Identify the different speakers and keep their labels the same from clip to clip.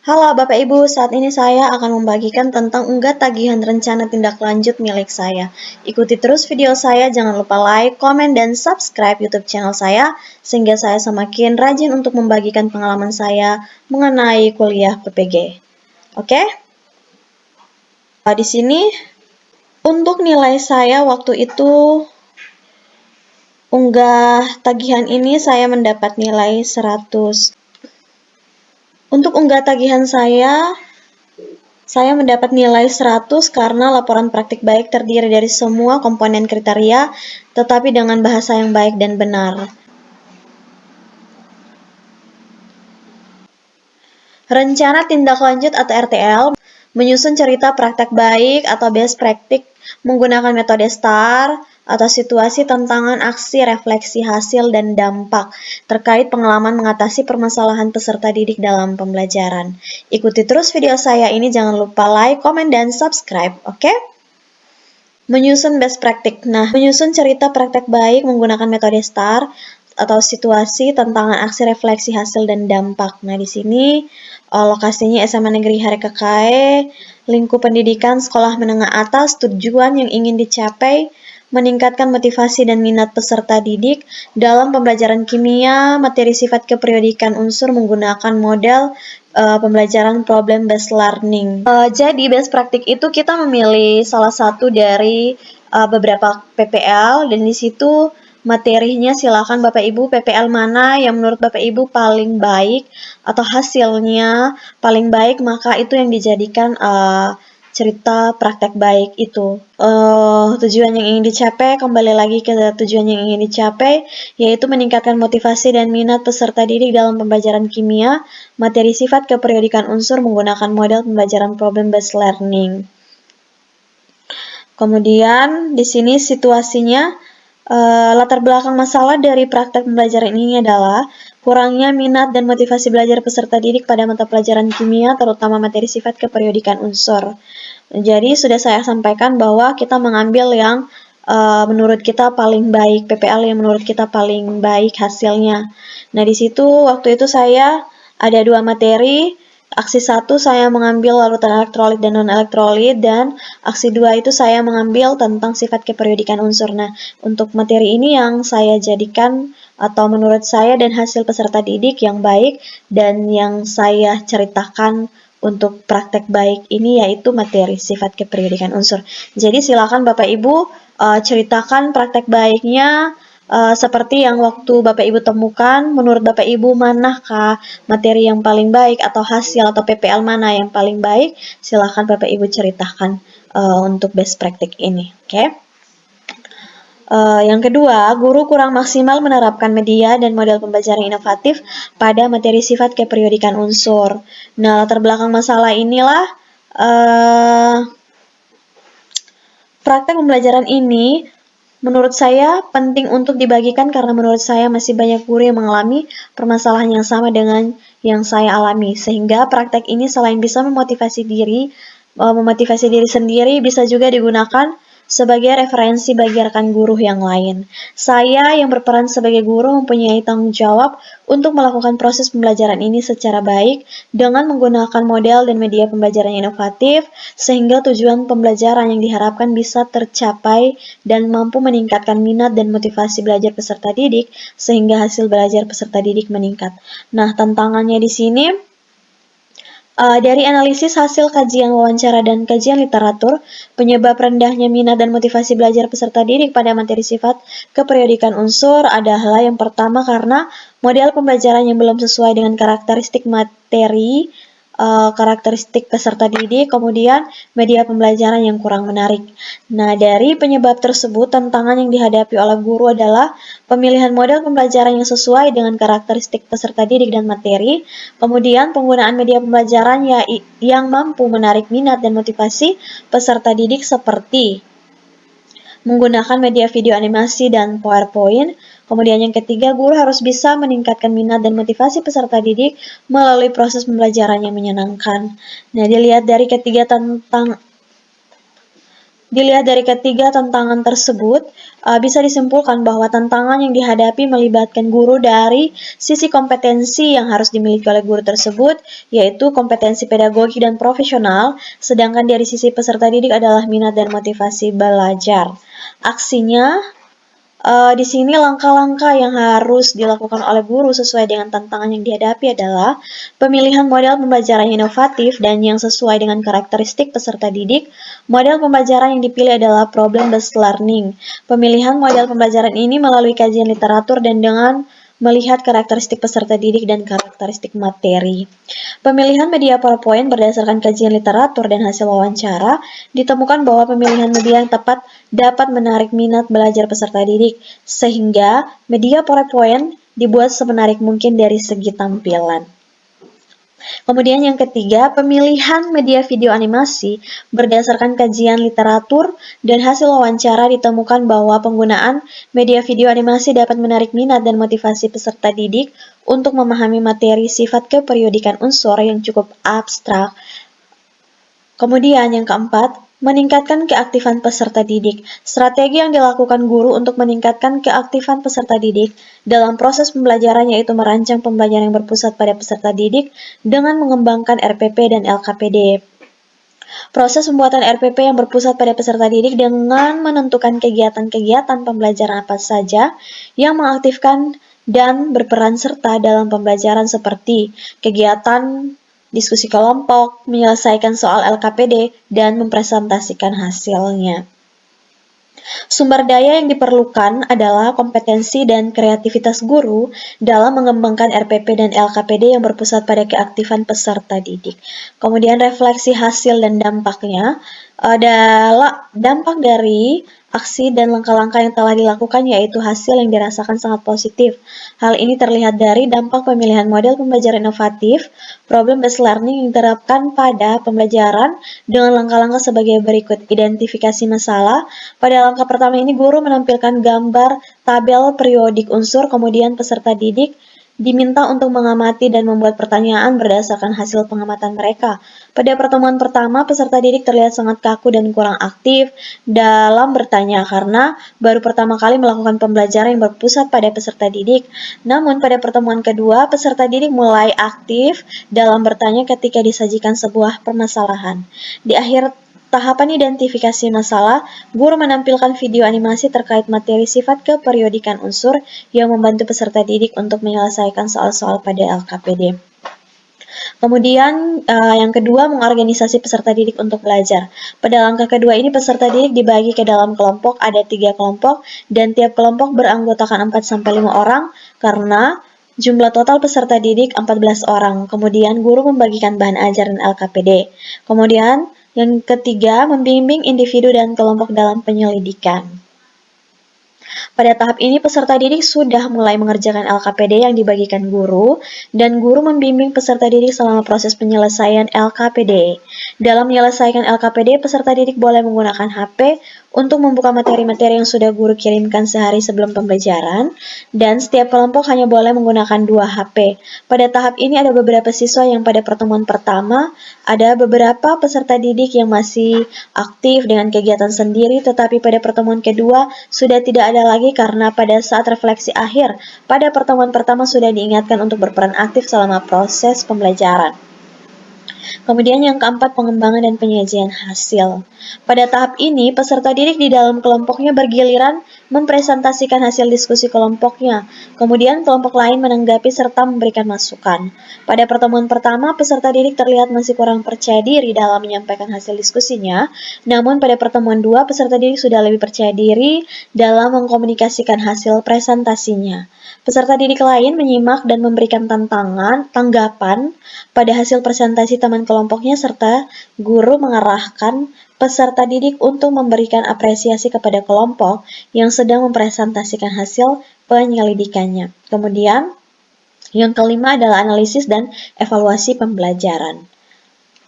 Speaker 1: Halo Bapak Ibu, saat ini saya akan membagikan tentang unggah tagihan rencana tindak lanjut milik saya. Ikuti terus video saya, jangan lupa like, komen, dan subscribe YouTube channel saya, sehingga saya semakin rajin untuk membagikan pengalaman saya mengenai kuliah PPG. Oke? Di sini, untuk nilai saya waktu itu, unggah tagihan ini saya mendapat nilai 100. Untuk unggah tagihan saya mendapat nilai 100 karena laporan praktik baik terdiri dari semua komponen kriteria, tetapi dengan bahasa yang baik dan benar. Rencana tindak lanjut atau RTL menyusun cerita praktek baik atau best practice menggunakan metode STAR atau situasi, tantangan, aksi, refleksi, hasil, dan dampak terkait pengalaman mengatasi permasalahan peserta didik dalam pembelajaran. Ikuti terus video saya ini, jangan lupa like, komen, dan subscribe, oke? Menyusun best practice. Nah, menyusun cerita praktek baik menggunakan metode STAR atau situasi, tantangan, aksi, refleksi, hasil, dan dampak. Nah, di sini lokasinya SMA Negeri Harekekae, lingkup pendidikan sekolah menengah atas, tujuan yang ingin dicapai, meningkatkan motivasi dan minat peserta didik dalam pembelajaran kimia, materi sifat keperiodikan unsur menggunakan model pembelajaran problem based learning. Jadi best practice itu kita memilih salah satu dari beberapa PPL, dan di situ materinya silakan Bapak Ibu PPL mana yang menurut Bapak Ibu paling baik atau hasilnya paling baik, maka itu yang dijadikan cerita praktek baik itu. Tujuan yang ingin dicapai, kembali lagi ke tujuan yang ingin dicapai, yaitu meningkatkan motivasi dan minat peserta didik dalam pembelajaran kimia, materi sifat keperiodikan unsur menggunakan model pembelajaran problem based learning. Kemudian di sini situasinya, latar belakang masalah dari praktek pembelajaran ini adalah kurangnya minat dan motivasi belajar peserta didik pada mata pelajaran kimia, terutama materi sifat keperiodikan unsur. Jadi sudah saya sampaikan bahwa kita mengambil yang menurut kita paling baik, PPL yang menurut kita paling baik hasilnya. Nah, di situ waktu itu saya ada 2 materi. Aksi 1 saya mengambil larutan elektrolit dan non-elektrolit, dan aksi 2 itu saya mengambil tentang sifat keperiodikan unsur. Nah, untuk materi ini yang saya jadikan atau menurut saya dan hasil peserta didik yang baik dan yang saya ceritakan untuk praktek baik ini yaitu materi sifat keperiodikan unsur. Jadi silakan Bapak Ibu ceritakan praktek baiknya seperti yang waktu Bapak Ibu temukan. Menurut Bapak Ibu manakah materi yang paling baik atau hasil atau PPL mana yang paling baik? Silakan Bapak Ibu ceritakan untuk best practice ini, oke? Yang kedua, guru kurang maksimal menerapkan media dan model pembelajaran inovatif pada materi sifat keperiodikan unsur. Nah, latar belakang masalah inilah praktek pembelajaran ini menurut saya penting untuk dibagikan karena menurut saya masih banyak guru yang mengalami permasalahan yang sama dengan yang saya alami, sehingga praktek ini selain bisa memotivasi diri sendiri, bisa juga digunakan sebagai referensi bagi rekan guru yang lain. Saya yang berperan sebagai guru mempunyai tanggung jawab untuk melakukan proses pembelajaran ini secara baik dengan menggunakan model dan media pembelajaran inovatif, sehingga tujuan pembelajaran yang diharapkan bisa tercapai dan mampu meningkatkan minat dan motivasi belajar peserta didik, sehingga hasil belajar peserta didik meningkat. Nah, tantangannya di sini, dari analisis hasil kajian wawancara dan kajian literatur, penyebab rendahnya minat dan motivasi belajar peserta didik pada materi sifat keperiodikan unsur adalah yang pertama karena model pembelajaran yang belum sesuai dengan karakteristik materi, karakteristik peserta didik, kemudian media pembelajaran yang kurang menarik. Nah, dari penyebab tersebut, tantangan yang dihadapi oleh guru adalah pemilihan model pembelajaran yang sesuai dengan karakteristik peserta didik dan materi, kemudian penggunaan media pembelajaran yang mampu menarik minat dan motivasi peserta didik seperti menggunakan media video animasi dan PowerPoint. Kemudian yang ketiga, guru harus bisa meningkatkan minat dan motivasi peserta didik melalui proses pembelajaran yang menyenangkan. Nah, dilihat dari ketiga tantangan tersebut, bisa disimpulkan bahwa tantangan yang dihadapi melibatkan guru dari sisi kompetensi yang harus dimiliki oleh guru tersebut, yaitu kompetensi pedagogi dan profesional, sedangkan dari sisi peserta didik adalah minat dan motivasi belajar. Aksinya, di sini langkah-langkah yang harus dilakukan oleh guru sesuai dengan tantangan yang dihadapi adalah pemilihan model pembelajaran yang inovatif dan yang sesuai dengan karakteristik peserta didik. Model pembelajaran yang dipilih adalah problem-based learning. Pemilihan model pembelajaran ini melalui kajian literatur dan dengan melihat karakteristik peserta didik dan karakteristik materi. Pemilihan media PowerPoint berdasarkan kajian literatur dan hasil wawancara, ditemukan bahwa pemilihan media yang tepat dapat menarik minat belajar peserta didik, sehingga media PowerPoint dibuat semenarik mungkin dari segi tampilan. Kemudian yang ketiga, pemilihan media video animasi berdasarkan kajian literatur dan hasil wawancara ditemukan bahwa penggunaan media video animasi dapat menarik minat dan motivasi peserta didik untuk memahami materi sifat keperiodikan unsur yang cukup abstrak. Kemudian yang keempat, meningkatkan keaktifan peserta didik. Strategi yang dilakukan guru untuk meningkatkan keaktifan peserta didik dalam proses pembelajaran yaitu merancang pembelajaran yang berpusat pada peserta didik dengan mengembangkan RPP dan LKPD. Proses pembuatan RPP yang berpusat pada peserta didik dengan menentukan kegiatan-kegiatan pembelajaran apa saja yang mengaktifkan dan berperan serta dalam pembelajaran seperti kegiatan diskusi kelompok, menyelesaikan soal LKPD, dan mempresentasikan hasilnya. Sumber daya yang diperlukan adalah kompetensi dan kreativitas guru dalam mengembangkan RPP dan LKPD yang berpusat pada keaktifan peserta didik. Kemudian refleksi hasil dan dampaknya adalah dampak dari aksi dan langkah-langkah yang telah dilakukan yaitu hasil yang dirasakan sangat positif. Hal ini terlihat dari dampak pemilihan model pembelajaran inovatif, problem-based learning yang diterapkan pada pembelajaran dengan langkah-langkah sebagai berikut. Identifikasi masalah. Pada langkah pertama ini guru menampilkan gambar tabel periodik unsur, kemudian peserta didik diminta untuk mengamati dan membuat pertanyaan berdasarkan hasil pengamatan mereka. Pada pertemuan pertama, peserta didik terlihat sangat kaku dan kurang aktif dalam bertanya karena baru pertama kali melakukan pembelajaran yang berpusat pada peserta didik. Namun pada pertemuan kedua, peserta didik mulai aktif dalam bertanya ketika disajikan sebuah permasalahan. Di akhir tahapan identifikasi masalah, guru menampilkan video animasi terkait materi sifat keperiodikan unsur yang membantu peserta didik untuk menyelesaikan soal-soal pada LKPD. Kemudian yang kedua, mengorganisasi peserta didik untuk belajar. Pada langkah kedua ini peserta didik dibagi ke dalam kelompok, ada 3 kelompok dan tiap kelompok beranggotakan 4-5 orang karena jumlah total peserta didik 14 orang. Kemudian guru membagikan bahan ajar dan LKPD. Kemudian yang ketiga, membimbing individu dan kelompok dalam penyelidikan. Pada tahap ini peserta didik sudah mulai mengerjakan LKPD yang dibagikan guru dan guru membimbing peserta didik selama proses penyelesaian LKPD. Dalam menyelesaikan LKPD, peserta didik boleh menggunakan HP untuk membuka materi-materi yang sudah guru kirimkan sehari sebelum pembelajaran dan setiap kelompok hanya boleh menggunakan 2 HP. Pada tahap ini ada beberapa siswa yang pada pertemuan pertama ada beberapa peserta didik yang masih aktif dengan kegiatan sendiri tetapi pada pertemuan kedua sudah tidak ada lagi karena pada saat refleksi akhir pada pertemuan pertama sudah diingatkan untuk berperan aktif selama proses pembelajaran. Kemudian yang keempat, pengembangan dan penyajian hasil. Pada tahap ini, peserta didik di dalam kelompoknya bergiliran mempresentasikan hasil diskusi kelompoknya. Kemudian kelompok lain menanggapi serta memberikan masukan. Pada pertemuan pertama, peserta didik terlihat masih kurang percaya diri dalam menyampaikan hasil diskusinya. Namun pada pertemuan 2, peserta didik sudah lebih percaya diri dalam mengkomunikasikan hasil presentasinya. Peserta didik lain menyimak dan memberikan tanggapan pada hasil presentasi teman kelompoknya serta guru mengarahkan peserta didik untuk memberikan apresiasi kepada kelompok yang sedang mempresentasikan hasil penyelidikannya. Kemudian, yang kelima adalah analisis dan evaluasi pembelajaran.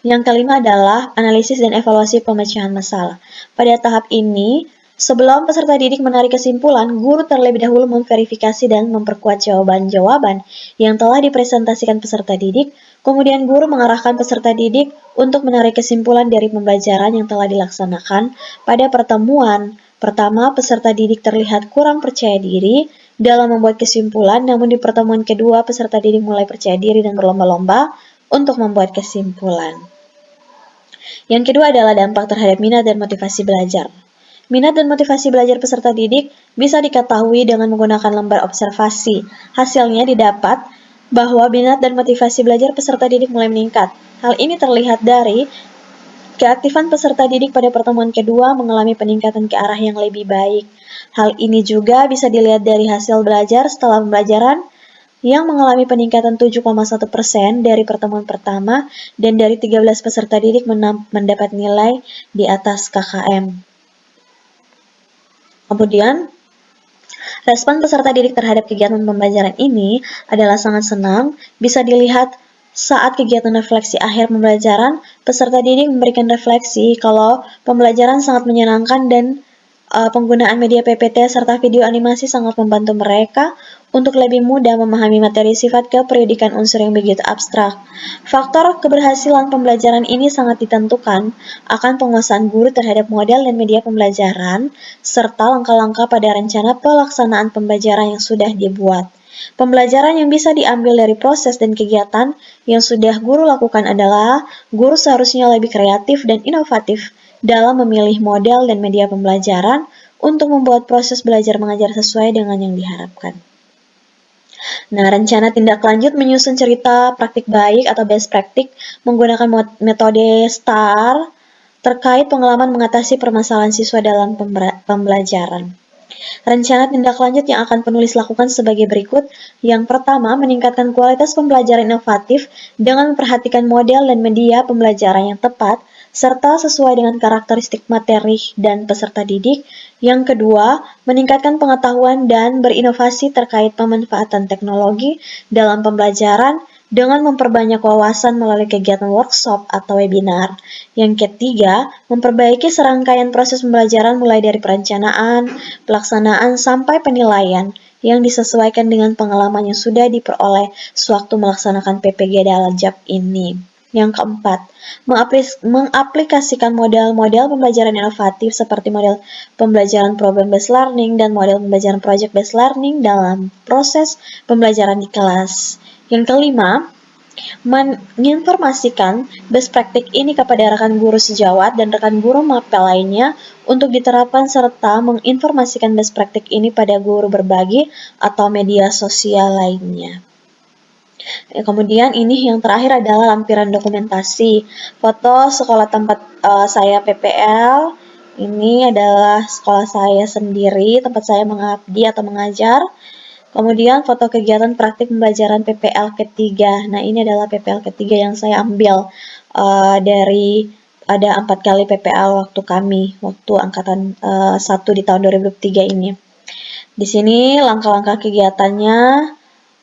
Speaker 1: Yang kelima adalah analisis dan evaluasi pemecahan masalah. Pada tahap ini, sebelum peserta didik menarik kesimpulan, guru terlebih dahulu memverifikasi dan memperkuat jawaban-jawaban yang telah dipresentasikan peserta didik. Kemudian guru mengarahkan peserta didik untuk menarik kesimpulan dari pembelajaran yang telah dilaksanakan pada pertemuan Pertama, peserta didik terlihat kurang percaya diri dalam membuat kesimpulan, namun di pertemuan kedua, peserta didik mulai percaya diri dan berlomba-lomba untuk membuat kesimpulan. Yang kedua adalah dampak terhadap minat dan motivasi belajar. Minat dan motivasi belajar peserta didik bisa diketahui dengan menggunakan lembar observasi. Hasilnya didapat bahwa minat dan motivasi belajar peserta didik mulai meningkat. Hal ini terlihat dari keaktifan peserta didik pada pertemuan kedua mengalami peningkatan ke arah yang lebih baik. Hal ini juga bisa dilihat dari hasil belajar setelah pembelajaran yang mengalami peningkatan 7,1% dari pertemuan pertama dan dari 13 peserta didik mendapat nilai di atas KKM. Kemudian, respon peserta didik terhadap kegiatan pembelajaran ini adalah sangat senang, bisa dilihat saat kegiatan refleksi akhir pembelajaran, peserta didik memberikan refleksi kalau pembelajaran sangat menyenangkan dan penggunaan media PPT serta video animasi sangat membantu mereka untuk lebih mudah memahami materi sifat kependidikan unsur yang begitu abstrak. Faktor keberhasilan pembelajaran ini sangat ditentukan akan penguasaan guru terhadap model dan media pembelajaran, serta langkah-langkah pada rencana pelaksanaan pembelajaran yang sudah dibuat. Pembelajaran yang bisa diambil dari proses dan kegiatan yang sudah guru lakukan adalah guru seharusnya lebih kreatif dan inovatif dalam memilih model dan media pembelajaran untuk membuat proses belajar mengajar sesuai dengan yang diharapkan. Nah, rencana tindak lanjut menyusun cerita praktik baik atau best practice menggunakan metode STAR terkait pengalaman mengatasi permasalahan siswa dalam pembelajaran. Rencana tindak lanjut yang akan penulis lakukan sebagai berikut. Yang pertama, meningkatkan kualitas pembelajaran inovatif dengan memperhatikan model dan media pembelajaran yang tepat, serta sesuai dengan karakteristik materi dan peserta didik. Yang kedua, meningkatkan pengetahuan dan berinovasi terkait pemanfaatan teknologi dalam pembelajaran dengan memperbanyak wawasan melalui kegiatan workshop atau webinar. Yang ketiga, memperbaiki serangkaian proses pembelajaran mulai dari perencanaan, pelaksanaan, sampai penilaian yang disesuaikan dengan pengalaman yang sudah diperoleh sewaktu melaksanakan PPG Daljab ini. Yang keempat, mengaplikasikan model-model pembelajaran inovatif seperti model pembelajaran problem-based learning dan model pembelajaran project-based learning dalam proses pembelajaran di kelas. Yang kelima, menginformasikan best practice ini kepada rekan guru sejawat dan rekan guru mapel lainnya untuk diterapkan serta menginformasikan best practice ini pada guru berbagi atau media sosial lainnya. Kemudian ini yang terakhir adalah lampiran dokumentasi. Foto sekolah tempat saya PPL. Ini adalah sekolah saya sendiri, tempat saya mengabdi atau mengajar. Kemudian foto kegiatan praktik pembelajaran PPL ketiga. Nah, ini adalah PPL ketiga yang saya ambil dari ada 4 kali PPL waktu kami, waktu angkatan 1 di tahun 2003 ini. Di sini langkah-langkah kegiatannya,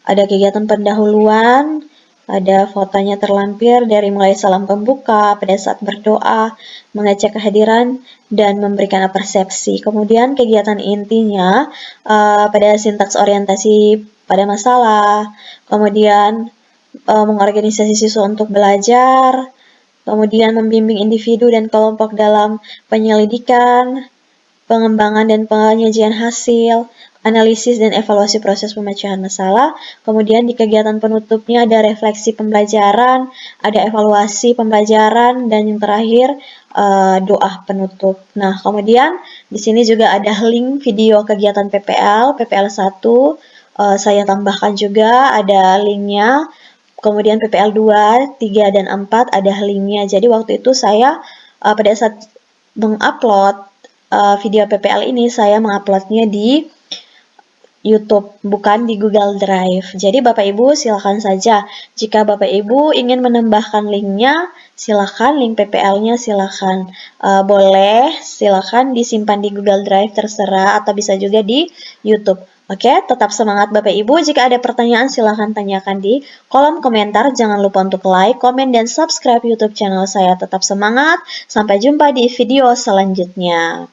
Speaker 1: ada kegiatan pendahuluan, ada fotonya terlampir dari mulai salam pembuka, pada saat berdoa, mengecek kehadiran, dan memberikan persepsi. Kemudian kegiatan intinya pada sintaks orientasi pada masalah, kemudian mengorganisasi siswa untuk belajar, kemudian membimbing individu dan kelompok dalam penyelidikan, pengembangan dan penyajian hasil, analisis dan evaluasi proses pemecahan masalah. Kemudian di kegiatan penutupnya ada refleksi pembelajaran, ada evaluasi pembelajaran, dan yang terakhir doa penutup. Nah, kemudian di sini juga ada link video kegiatan PPL 1, saya tambahkan juga ada linknya. Kemudian PPL 2, 3, dan 4 ada linknya. Jadi waktu itu saya pada saat mengupload video PPL ini, saya menguploadnya di YouTube, bukan di Google Drive. Jadi Bapak Ibu silakan saja. Jika Bapak Ibu ingin menambahkan linknya, silakan link PPL-nya silakan. Boleh, silakan disimpan di Google Drive terserah atau bisa juga di YouTube. Oke, tetap semangat Bapak Ibu. Jika ada pertanyaan silakan tanyakan di kolom komentar. Jangan lupa untuk like, komen, dan subscribe YouTube channel saya. Tetap semangat. Sampai jumpa di video selanjutnya.